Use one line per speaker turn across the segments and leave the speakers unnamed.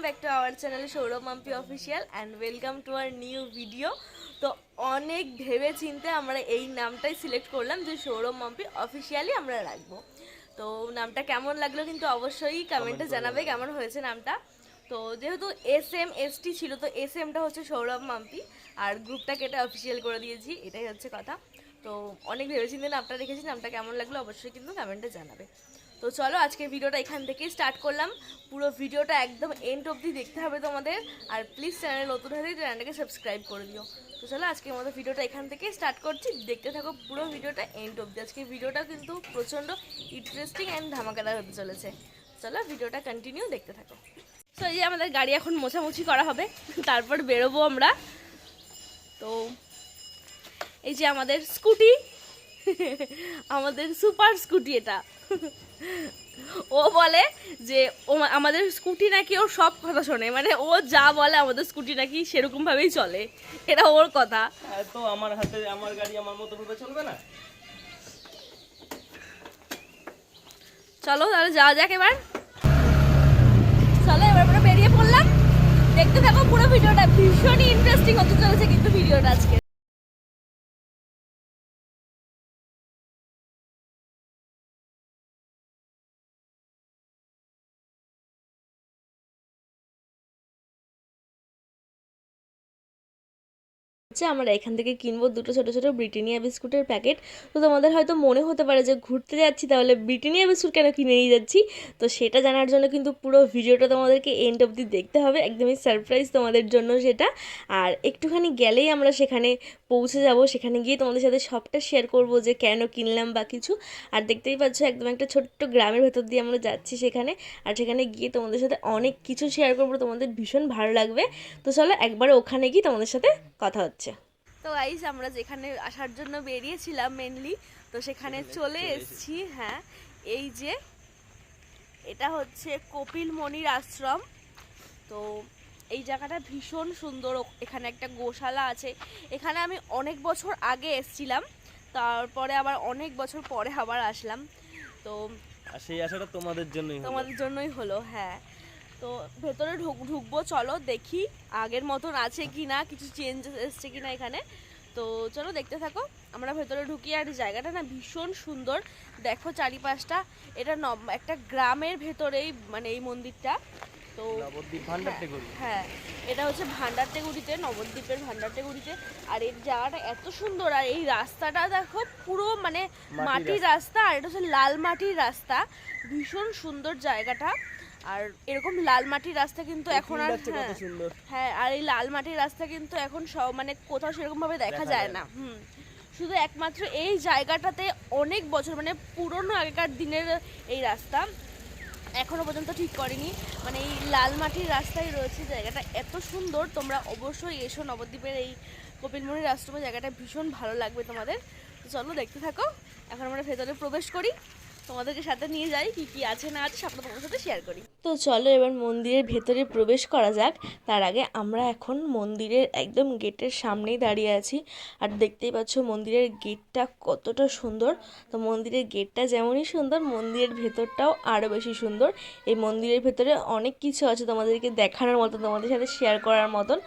Back to our channel Sourav Mampi official and welcome to our new video. তো অনেক ভেবে চিন্তে আমরা এই নামটাই সিলেক্ট করলাম যে সৌরভ মাম্পি অফিসিয়ালি আমরা রাখবো। তো নামটা কেমন লাগলো কিন্তু অবশ্যই কমেন্টে জানাবে কেমন হয়েছে নামটা। তো যেহেতু SMST ছিল, তো SMটা হচ্ছে সৌরভ মাম্পি আর গ্রুপটা কেটে অফিসিয়াল করে দিয়েছি, এটাই হচ্ছে কথা। তো অনেক ভেবেচিন্তে নামটা রেখেছি, নামটা কেমন লাগলো অবশ্যই কিন্তু কমেন্টে জানাবে। তো চলো আজকের ভিডিওটা এখান থেকেই স্টার্ট করলাম। পুরো ভিডিওটা একদম এন্ড অবধি দেখতে হবে তোমাদের, আর প্লিজ চ্যানেল নতুন হলে চ্যানেলটাকে সাবস্ক্রাইব করে দিও। তো চলো আজকের মতো ভিডিওটা এখান থেকেই স্টার্ট করছি, দেখতে থাকো পুরো ভিডিওটা এন্ড অবধি। আজকের ভিডিওটা কিন্তু প্রচণ্ড ইন্টারেস্টিং অ্যান্ড ধামাকাদার হতে চলেছে। চলো ভিডিওটা কন্টিনিউ দেখতে থাকো। তো এই যে আমাদের গাড়ি এখন মোছামুছি করা হবে, তারপর বেরোবো আমরা। তো এই যে আমাদের স্কুটি, আমাদের সুপার স্কুটি এটা। ও বলে যে ও আমাদের স্কুটি নাকি ওর সব কথা শোনে, মানে ও যা বলে আমাদের স্কুটি নাকি সেরকম ভাবেই চলে, এটা ওর কথা।
তো আমার হাতে আমার গাড়ি আমার মতো ভাবে চলবে না।
চলো তাহলে যাওয়া যাক এবার। চলো এবার আমরা বেরিয়ে পড়লাম, দেখতে থাকো পুরো ভিডিওটা, ভীষণই ইন্টারেস্টিং হতে চলেছে কিন্তু ভিডিওটা আজকে। আমরা এখান থেকে কিনবো দুটো ছোটো ছোটো ব্রিটানিয়া বিস্কুটের প্যাকেট। তো তোমাদের হয়তো মনে হতে পারে যে ঘুরতে যাচ্ছি তাহলে ব্রিটানিয়া বিস্কুট কেন কিনে নিয়ে যাচ্ছি, তো সেটা জানার জন্য কিন্তু পুরো ভিডিওটা তোমাদেরকে এন্ড অবধি দেখতে হবে, একদমই সারপ্রাইজ তোমাদের জন্য সেটা। আর একটুখানি গেলেই আমরা সেখানে পৌঁছে যাব, সেখানে গিয়ে তোমাদের সাথে সবটা শেয়ার করব যে কেন কিনলাম বা কিছু। আর দেখতেই পাচ্ছ একদম একটা ছোট্ট গ্রামের ভেতর দিয়ে আমরা যাচ্ছি সেখানে, আর সেখানে গিয়ে তোমাদের সাথে অনেক কিছু শেয়ার করবো, তোমাদের ভীষণ ভালো লাগবে। তো চলো একবার ওখানে গিয়ে তোমাদের সাথে কথা হচ্ছে। তো গাইস আমরা যেখানে আসার জন্য বেরিয়েছিলাম মেনলি, তো সেখানে চলে এসেছি। হ্যাঁ, এই যে এটা হচ্ছে কপিল মনির আশ্রম। তো এই জায়গাটা ভীষণ সুন্দর, এখানে একটা গোশালা আছে। এখানে আমি অনেক বছর আগে এসেছিলাম, তারপরে আবার অনেক বছর পরে আবার আসলাম। তো
সেই আশাটা তোমাদের
জন্যই হলো। হ্যাঁ, তো ভেতরে ঢুকবো, চলো দেখি আগের মতন আছে কি না, কিছু চেঞ্জ এসছে কি না এখানে। তো চলো দেখতে থাকো, আমরা ভেতরে ঢুকি। আর জায়গাটা না ভীষণ সুন্দর, দেখো চারিপাশটা। এটা একটা গ্রামের ভেতরেই মানে এই মন্দিরটা। তো
নবদ্বীপ ভান্ডারটেগুড়ি।
হ্যাঁ, এটা হচ্ছে ভান্ডারটেগুড়িতে, নবদ্বীপের ভান্ডারটেগুড়িতে। আর এই জায়গাটা এত সুন্দর, আর এই রাস্তাটা দেখো পুরো মানে মাটির রাস্তা, আর এটা হচ্ছে লাল মাটির রাস্তা, ভীষণ সুন্দর জায়গাটা। আর এরকম লাল মাটির রাস্তা কিন্তু এখন আর হ্যাঁ, আর এই লাল মাটির রাস্তা কিন্তু এখন সব মানে কোথাও সেরকম ভাবে দেখা যায় না। শুধু একমাত্র এই জায়গাটাতে অনেক বছর মানে পুরনো আগেকার দিনের এই রাস্তা এখনো পর্যন্ত ঠিক করেনি, মানে এই লাল মাটির রাস্তায় রয়েছে। জায়গাটা এত সুন্দর, তোমরা অবশ্যই এসো নবদ্বীপের এই কপিলমুনির আশ্রমে, জায়গাটা ভীষণ ভালো লাগবে তোমাদের। তো চলো দেখতে থাকো, এখন আমরা ভেতরে প্রবেশ করি, তোমাদেরকে সাথে নিয়ে যাই, কি কি আছে না আছে সবটা তোমাদের সাথে শেয়ার করি। তো চলো এবার মন্দিরের ভেতরে প্রবেশ করা যাক। তার আগে আমরা এখন মন্দিরের একদম গেটের সামনেই দাঁড়িয়ে আছি, আর দেখতেই পাচ্ছ মন্দিরের গেটটা কতটা সুন্দর। তো মন্দিরের গেটটা যেমনই সুন্দর, মন্দিরের ভেতরটাও আরও বেশি সুন্দর। এই মন্দিরের ভেতরে অনেক কিছু আছে তোমাদেরকে দেখানোর মতন, তোমাদের সাথে শেয়ার করার মতন।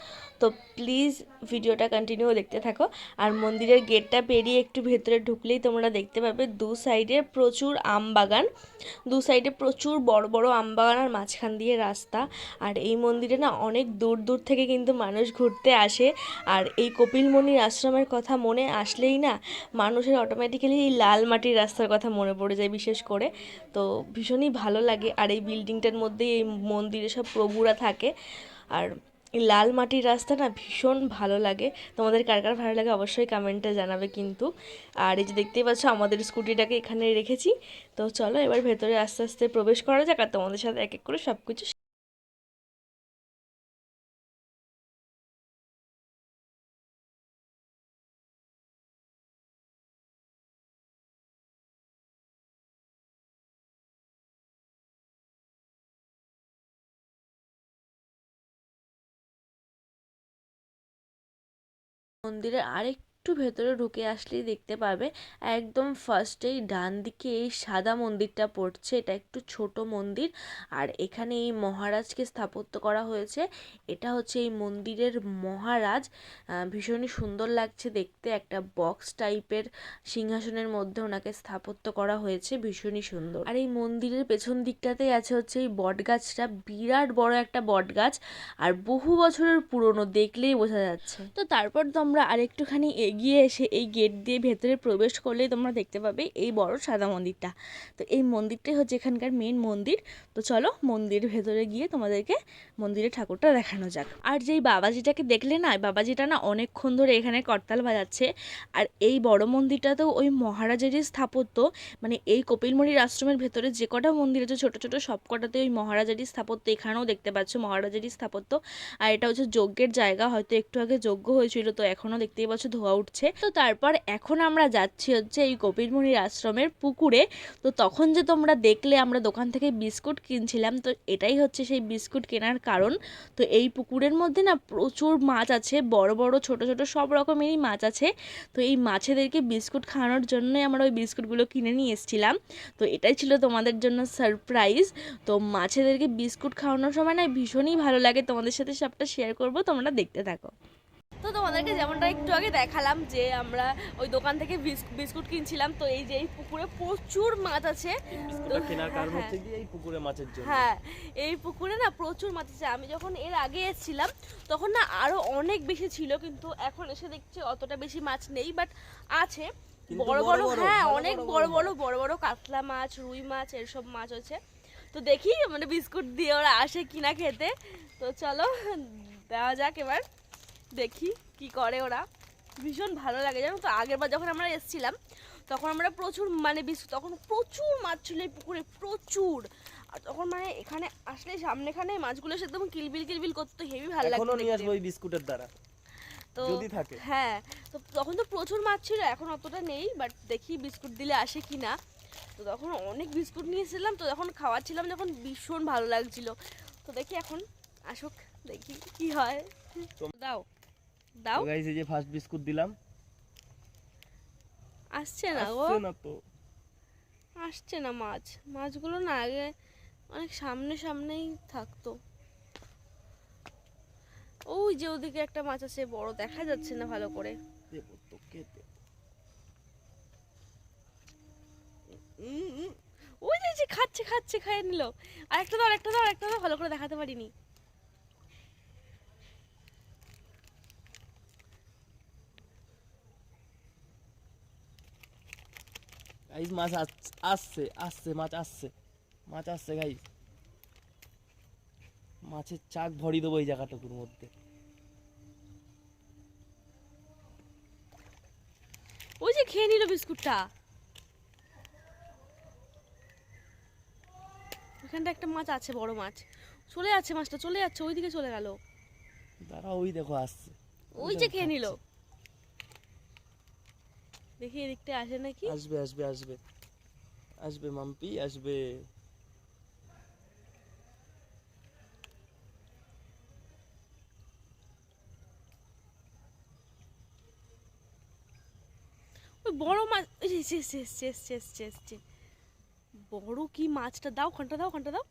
তো প্লিজ ভিডিওটা কন্টিনিউ দেখতে থাকো। আর মন্দিরের গেটটা পেরিয়ে একটু ভেতরে ঢুকলেই তোমরা দেখতে পাবে দু সাইডে প্রচুর আম বাগান, দু সাইডে প্রচুর বড় বড় আম বাগান, আর মাঝখান দিয়ে রাস্তা। আর এই মন্দিরে না অনেক দূর দূর থেকে কিন্তু মানুষ ঘুরতে আসে। আর এই কপিলমুনির আশ্রমের কথা মনে আসলেই না মানুষের অটোমেটিক্যালি এই লাল মাটির রাস্তার কথা মনে পড়ে যায় বিশেষ করে। তো ভীষণই ভালো লাগে। আর এই বিল্ডিংটার মধ্যেই এই মন্দিরে সব প্রভুরা থাকে। আর এই লাল মাটির রাস্তা না ভীষণ ভালো লাগে, তোমাদের কার কার ভালো লাগে অবশ্যই কমেন্টে জানাবে কিন্তু। আর এই যে দেখতেই পাচ্ছ আমাদের স্কুটিটাকে এখানে রেখেছি। তো চলো এবার ভেতরে আস্তে আস্তে প্রবেশ করা যাক, আর তোমাদের সাথে এক এক করে সব কিছু। মন্দিরের আরেকটু একটু ভেতরে ঢুকে আসলেই দেখতে পাবে একদম ফার্স্টেই ডান দিকে এই সাদা মন্দিরটা পড়ছে। এটা একটু ছোট মন্দির, আর এখানে এই মহারাজকে স্থাপত্য করা হয়েছে। এটা হচ্ছে এই মন্দিরের মহারাজ। ভীষণই সুন্দর লাগছে দেখতে, একটা বক্স টাইপের সিংহাসনের মধ্যে ওনাকে স্থাপত্য করা হয়েছে, ভীষণই সুন্দর। আর এই মন্দিরের পেছন দিকটাতেই আছে হচ্ছে এই বট গাছটা, বিরাট বড় একটা বট গাছ, আর বহু বছরের পুরনো, দেখলেই বোঝা যাচ্ছে। তো তারপর তোমরা আরেকটুখানি এগিয়ে এসে এই গেট দিয়ে ভেতরে প্রবেশ করলেই তোমরা দেখতে পাবে এই বড় সাদা মন্দিরটা। তো এই মন্দিরটাই হচ্ছে এখানকার মেন মন্দির। তো চলো মন্দিরের ভেতরে গিয়ে তোমাদেরকে মন্দিরের ঠাকুরটা দেখানো যাক। আর যেই বাবাজিটাকে দেখলে না, বাবাজিটা না অনেকক্ষণ ধরে এখানে করতাল বাজাচ্ছে। আর এই বড় মন্দিরটাতেও ওই মহারাজেরই স্থাপত্য, মানে এই কপিলমুনির আশ্রমের ভেতরে যে কটা মন্দির আছে ছোট ছোট, সব কটাতে ওই মহারাজেরই স্থাপত্য। এখানেও দেখতে পাচ্ছ মহারাজেরই স্থাপত্য। আর এটা হচ্ছে যজ্ঞের জায়গা, হয়তো একটু আগে যজ্ঞ হয়েছিল, তো এখনও দেখতেই পাচ্ছ ধোয়া উঠছে। তো তারপর এখন আমরা যাচ্ছি হচ্ছে এই কপিলমুনির আশ্রমের পুকুরে। তো তখন যে তোমরা দেখলে আমরা দোকান থেকে বিস্কুট কিনছিলাম, তো এটাই হচ্ছে সেই বিস্কুট কেনার কারণ। তো এই পুকুরের মধ্যে না প্রচুর মাছ আছে, বড় বড় ছোট ছোট সব রকমেরই মাছ আছে। তো এই মাছেদেরকে বিস্কুট খাওয়ানোর জন্যই আমরা ওই বিস্কুটগুলো কিনে নিয়ে এসেছিলাম। তো এটাই ছিল তোমাদের জন্য সারপ্রাইজ। তো মাছেদেরকে বিস্কুট খাওয়ানোর সময় না ভীষণই ভালো লাগে, তোমাদের সাথে সবটা শেয়ার করব, তোমরা দেখতে থাকো। তো তোমাদেরকে যেমনটা একটু আগে দেখালাম যে আমরা ওই দোকান থেকে বিস্কুট কিনছিলাম, তো এই যে এই পুকুরে প্রচুর মাছ আছে।
কেনার কারণ হচ্ছে কি এই পুকুরে মাছের জন্য।
হ্যাঁ, এই পুকুরে না প্রচুর মাছ আছে। আমি যখন এর আগে এসেছিলাম তখন না আরো অনেক বেশি ছিল, কিন্তু এখন এসে দেখছি অতটা বেশি মাছ নেই, বাট আছে বড় বড়। হ্যাঁ, অনেক বড় বড় কাতলা মাছ, রুই মাছ, এসব মাছ আছে। তো দেখি মানে বিস্কুট দিয়ে ওরা আসে কিনা খেতে। তো চলো দেওয়া যাক, এবার দেখি কি করে ওরা। ভীষণ ভালো লাগে জানো তো। আগের বার যখন আমরা এসেছিলাম তখন আমরা প্রচুর মানে তখন প্রচুর মাছ ছিল এই পুকুরে, প্রচুর। আর তখন মানে এখানে আসলে সামনেখানে মাছগুলো একদম কিলবিল কিলবিল করতে, হেভি ভালো লাগে।
এখনো নিয়ে আসবো এই বিস্কুটের দ্বারা
তো
যদি থাকে।
হ্যাঁ, তো তখন তো প্রচুর মাছ ছিল, এখন অতটা নেই, বাট দেখি বিস্কুট দিলে আসে কিনা। তো তখন অনেক বিস্কুট নিয়েছিলাম, তো যখন খাওয়াচ্ছিলাম যখন ভীষণ ভালো লাগছিল। তো দেখি এখন আসুক, দেখি কি হয়। দাও দাও।
গাইস এই যে ফার্স্ট বিস্কুট দিলাম,
আসছে না গো,
আসছে না তো,
আসছে না মাছগুলো না আগে অনেক সামনেই থাকতো। ওই যে ওদিকে একটা মাছ আছে বড়, দেখা যাচ্ছে না ভালো করে।
দেবো তোকে দেবো।
ওই যে খাচ্ছে খাইয়ে নিল। আরেকটা দাও, ভালো করে দেখাতে পারিনি।
গাইস মাছ আসছে মাছ আসছে গাইস। মাছের চাক ভরি দেবো এই জায়গাটুকুর মধ্যে।
ওই যে খেয়ে নিল বিস্কুটটা। ওখানটা একটা মাছ আছে, বড় মাছ চলে যাচ্ছে, মাছটা চলে যাচ্ছে, ওইদিকে চলে গেল।
দাঁড়া, ওই দেখো আসছে,
ওই যে খেয়ে নিল। দেখি এদিকটা আসে নাকি।
আসবে মাম্পি আসবে।
ওই বড় মাছ এসছে। বড় কি মাছটা, দাও ঘন্টা দাও।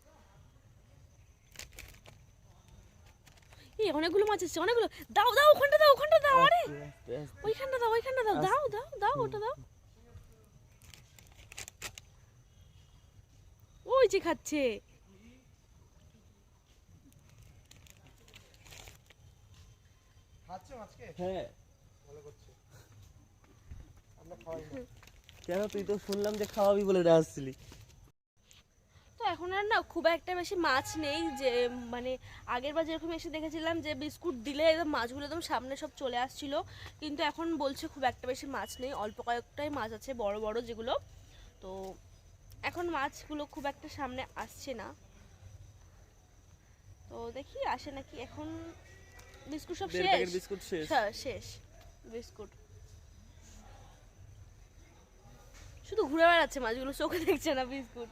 এই অনেকগুলো মাছ এসছে, অনেকগুলো। দাও ওখানটা দাও। আরে ওইখানটা দাও, দাও ওটা দাও। ওই যে খাচ্ছে।
হ্যাঁ, কেন তুই তো শুনলাম যে খাওয়াবি বলে আসছিলি।
তো এখন আর না খুব একটা বেশি মাছ নেই, যে মানে আগের বার যেরকম এসে দেখেছিলাম যে বিস্কুট দিলে একদম মাছগুলো একদম সামনে সব চলে আসছিল, কিন্তু এখন বলছে খুব একটা বেশি মাছ নেই, অল্প কয়েকটাই মাছ আছে বড় বড় যেগুলো। তো এখন মাছগুলো খুব একটা সামনে আসছে না, তো দেখি আসে নাকি। এখন বিস্কুট সব শেষ বিস্কুট শুধু ঘুরে বেড়াচ্ছে মাছগুলো, চোখে দেখছে না বিস্কুট।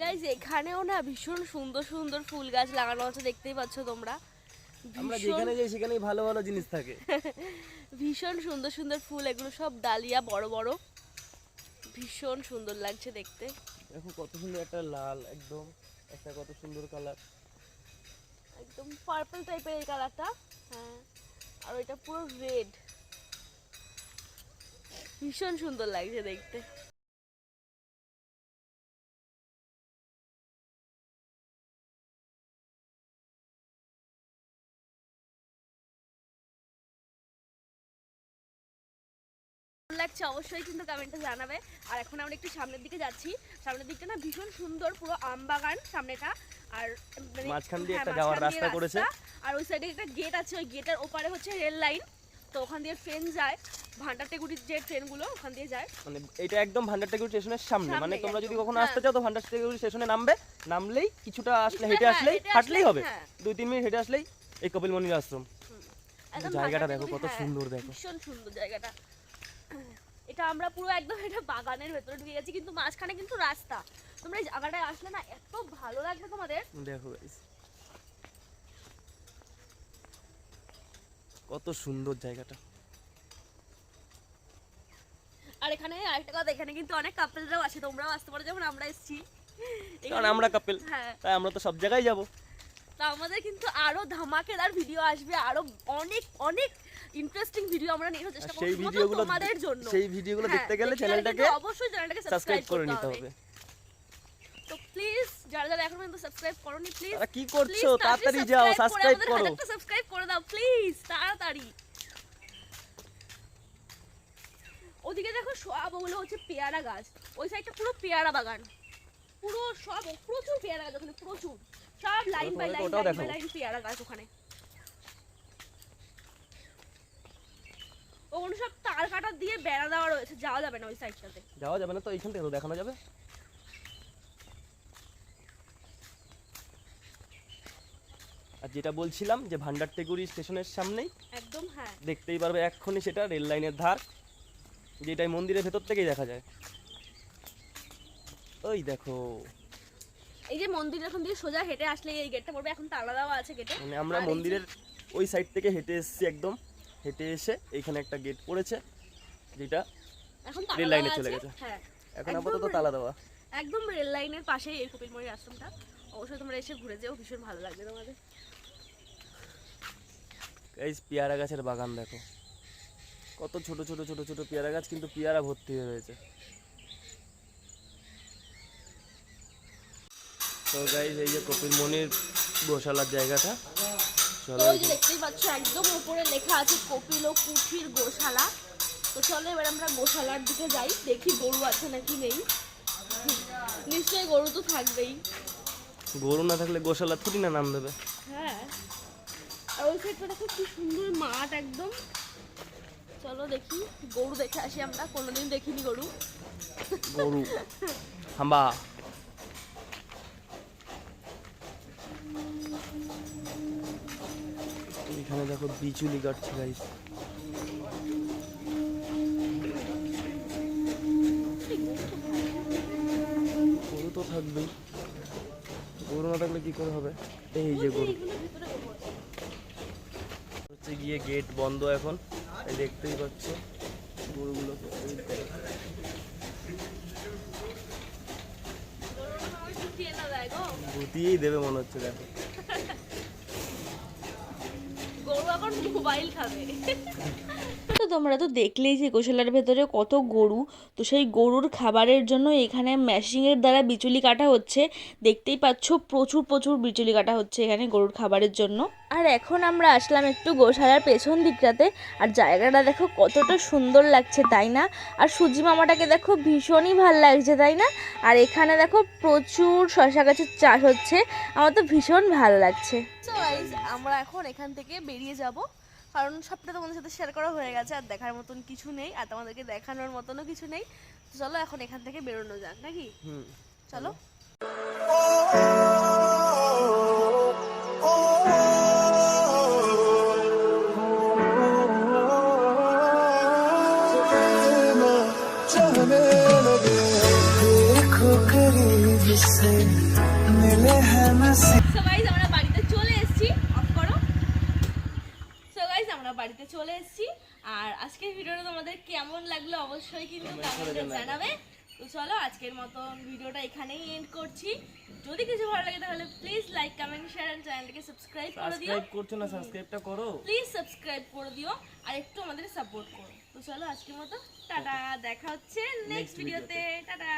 গাইজ এখানেও না ভীষণ সুন্দর সুন্দর ফুল গাছ লাগানো আছে, দেখতেই পাচ্ছ তোমরা।
আমরা
ভীষণ
যেখানে যাই সেখানেই ভালো ভালো জিনিস থাকে।
ভীষণ সুন্দর সুন্দর ফুল, এগুলো সব ডালিয়া বড় বড়, ভীষণ সুন্দর লাগছে দেখতে।
দেখো কত সুন্দর একটা লাল, একদম একটা কত সুন্দর কালার,
একদম পার্পল টাইপের এই কালারটা। হ্যাঁ, আর এটা পুরো রেড, ভীষণ সুন্দর লাগছে দেখতে। লাগছে অবশ্যই কিন্তু কমেন্টে জানাবে। আর এখন আমরা একটু সামনের দিকে যাচ্ছি, সামনের দিকটা না ভীষণ সুন্দর, পুরো আম বাগান সামনেটা। আর
মাঝখান দিয়ে
হ্যাঁ,
একটা যাওয়ার
মাঝখান দিয়ে
রাস্তা করেছে।
আর ওই সাইডে একটা গেট আছে, ওই গেটের ওপারে হচ্ছে রেল লাইন, তো ওখান দিয়ে ট্রেন যায়, ভান্ডারটেগুড়ির যে ট্রেনগুলো ওখান দিয়ে যায়।
মানে এটা একদম ভান্ডারটেগুড়ি স্টেশনের সামনে, মানে
সামনেই
তোমরা যদি
একদম,
কখনো
হ্যাঁ।
আসতে চাও তো ভান্ডারটেগুড়ি স্টেশনে নামলেই কিছুটা আসলে
কিছুটা,
হেঁটে
হ্যাঁ,
আসলেই,
হেঁটে
হাঁটলেই
আসলেই,
হবে,
হ্যাঁ।
2-3 মিনিট হেঁটে আসলেই এই কপিলমুনির আশ্রম।
একদম
জায়গাটা দেখো
ভান্ডারটেগুড়ি,
কত
হ্যাঁ,
সুন্দর, দেখো
ভীষণ সুন্দর জায়গাটা। এটা আমরা পুরো একদম এটা বাগানের ভেতরে ঢুকে গেছি, কিন্তু মাঝখানে কিন্তু রাস্তা। তোমরা এই জায়গাটায় আসলে না এত ভালো লাগবে তোমাদের।
দেখো গাইস কত সুন্দর জায়গাটা।
আর এখানে আরেকটা কথা, এখানে কিন্তু অনেক কাপলরাও আছে, তোমরাও আসতে পারো যেমন আমরা এসেছি।
কারণ আমরা কাপল,
হ্যাঁ,
তাই আমরা তো সব জায়গায় যাব।
তো আমাদের কিন্তু আরো ধামাকেদার ভিডিও আসবে, আরো অনেক অনেক ইন্টারেস্টিং ভিডিও আমরা নিয়ে আসার চেষ্টা করব
সেই
শুধুমাত্র
ভিডিওগুলো
তোমাদের জন্য।
সেই ভিডিওগুলো
হ্যাঁ,
দেখতে গেলে
দেখতে
চ্যানেলটাকে
কিন্তু অবশ্যই চ্যানেলটাকে
সাবস্ক্রাইব করে নিতে
হবে।
হবে।
তো প্লিজ যারা যারা এখন পর্যন্ত সাবস্ক্রাইব করোনি, প্লিজ
তারা কি করছো, তাড়াতাড়ি যাও সাবস্ক্রাইব করো।
সাবস্ক্রাইব করে দাও প্লিজ, তাড়াতাড়ি। ওদিকে দেখো সব ওগুলো হচ্ছে পেয়ারা গাছ, ওই সাইডটা পুরো পেয়ারা বাগান, পুরো সব প্রচুর পেয়ারা গাছ ওখানে, প্রচুর সব লাইন বাই লাইন
ওটাও দেখো।
লাইন পেয়ারা গাছ ওখানে। ওগুলো সব তার কাটা দিয়ে বেড়া দেওয়া রয়েছে, যাওয়া যাবে না ওই সাইডটাতে।
যাওয়া যাবে না তো এইখান থেকে তো দেখানো যাবে। আর যেটা বলছিলাম যে ভান্ডারটেগুড়ি স্টেশনের সামনেই
একদম, হ্যাঁ,
দেখতেই পারবে এক্ষুনি, সেটা রেল লাইনের ধার, যেটাই মন্দিরের ভেতর থেকেই দেখা যায়। ওই দেখো,
এই যে মন্দির এখন দিয়ে সোজা হেঁটে আসলে এই গেটটা পড়বে, এখন তালা দেওয়া আছে গেটে।
মানে আমরা
আর এই যে-
মন্দিরের ওই সাইড থেকে হেঁটে এসেছি, একদম হেঁটে এসে এইখানে একটা গেট পড়েছে, যেটা
এখন তালা
রেল লাইনে
দেওয়া
চলে
আছে,
গেছে।
হ্যাঁ,
এখন
একদম
আপাতত তালা দেওয়া।
একদম রেল লাইনের পাশেই এই কপিলমুনির আশ্রমটা। অবশ্যই তোমরা এসে ঘুরে যেও, ভীষণ ভালো লাগবে তোমাদের।
এই পেয়ারা গাছের বাগান দেখো, কত ছোট ছোট ছোট ছোট পেয়ারা গাছ, কিন্তু পেয়ারা ভর্তি হয়ে রয়েছে। তো গাইস এই যে কপিলমুনির গোশালার জায়গাটা, চলো।
তো ওই যে দেখতেই পাচ্ছ একদম উপরে লেখা আছে কপিল ও কুঠির গোশালা। তো চলো এবার আমরা গোশালার দিকে যাই, দেখি গরু আছে নাকি নেই। নিশ্চয়ই গরু তো থাকবেই।
গরু না থাকলে গোশালা থুড়ি না নাম দেবে।
হ্যাঁ, আর ওই সাইডটা দেখো কি সুন্দর মাঠ একদম। চলো দেখি, গরু দেখে আসি, আমরা কোনোদিন দেখিনি গরু।
গরু হাম্বা। এখানে দেখো বিচুলি কাটছে গাইস, গরু তো থাকবেই, গরু না থাকলে কি করে হবে। এই যে গরু
এইগুলোর ভিতরে গরু আছে।
হচ্ছে গিয়ে গেট বন্ধ এখন, এই দেখতেই পাচ্ছ গরুগুলো গুটিয়েই দেবে মনে হচ্ছে। দেখো
গরু এখন মোবাইল খাবে।
তো তোমরা তো দেখলেই যে গোশালার ভেতরে কত গরু, তো সেই গরুর খাবারের জন্য এখানে মেশিনের দ্বারা বিচুলি কাটা হচ্ছে। দেখতেই পাচ্ছ প্রচুর প্রচুর বিচুলি কাটা হচ্ছে এখানে গরুর খাবারের জন্য। আর এখন আমরা আসলাম একটু গোশালার পেছন দিকটাতে, আর জায়গাটা দেখো কতটা সুন্দর লাগছে তাই না। আর সুজি মামাটাকে দেখো ভীষণই ভাল লাগছে তাই না। আর এখানে দেখো প্রচুর শশা গাছের চাষ হচ্ছে, আমার তো ভীষণ ভালো লাগছে।
সো গাইস আমরা এখন এখান থেকে বেরিয়ে যাব, কারণ সবটা তোমাদের সাথে শেয়ার করা হয়ে গেছে, আর দেখার মতন কিছু নেই, আর তোমাদেরকে দেখানোর মতনও কিছু নেই। তো চলো এখন এখান থেকে বেরোনো যাক নাকি। চলো।
जाने लगे देखो करीब से मिले हैं नसीब।
সো গাইস আমরা বাড়িতে চলে এসেছি, অফ করো। সো গাইস আমরা বাড়িতে চলে এসেছি, আর আজকের ভিডিওটা তোমাদের কেমন লাগলো অবশ্যই কিন্তু কমেন্টে জানাবে। তো চলো আজকের মতন ভিডিওটা এখানেই এন্ড করছি। যদি কিছু ভালো লাগে তাহলে please like comment share and চ্যানেলটাকে সাবস্ক্রাইব করে দিও।
সাবস্ক্রাইব করছো না, সাবস্ক্রাইবটা করো।
প্লিজ সাবস্ক্রাইব করে দিও আর একটু আমাদের সাপোর্ট করো। তো চলো আজকের মতো টাটা, দেখা হচ্ছে নেক্সট ভিডিওতে। টাটা।